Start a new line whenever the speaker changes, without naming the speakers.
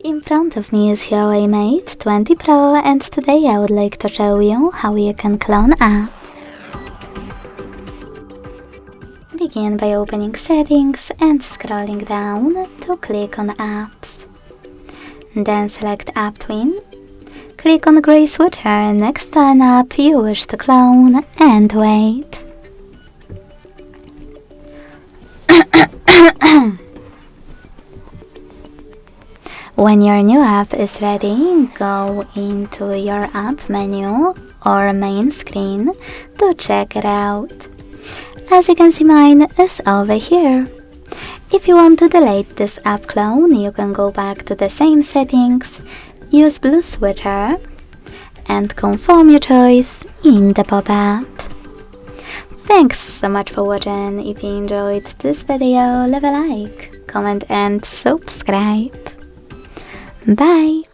In front of me is HUAWEI Mate 20 Pro, and today I would like to show you how you can clone apps. Begin by opening Settings and scrolling down to click on Apps. Then select App Twin. Click on the grey switcher next to an app you wish to clone and wait. When your new app is ready, go into your app menu or main screen to check it out. As you can see, mine is over here. If you want to delete this app clone, you can go back to the same settings, use blue switcher, and confirm your choice in the pop-up. Thanks so much for watching. If you enjoyed this video, leave a like, comment and subscribe. Bye!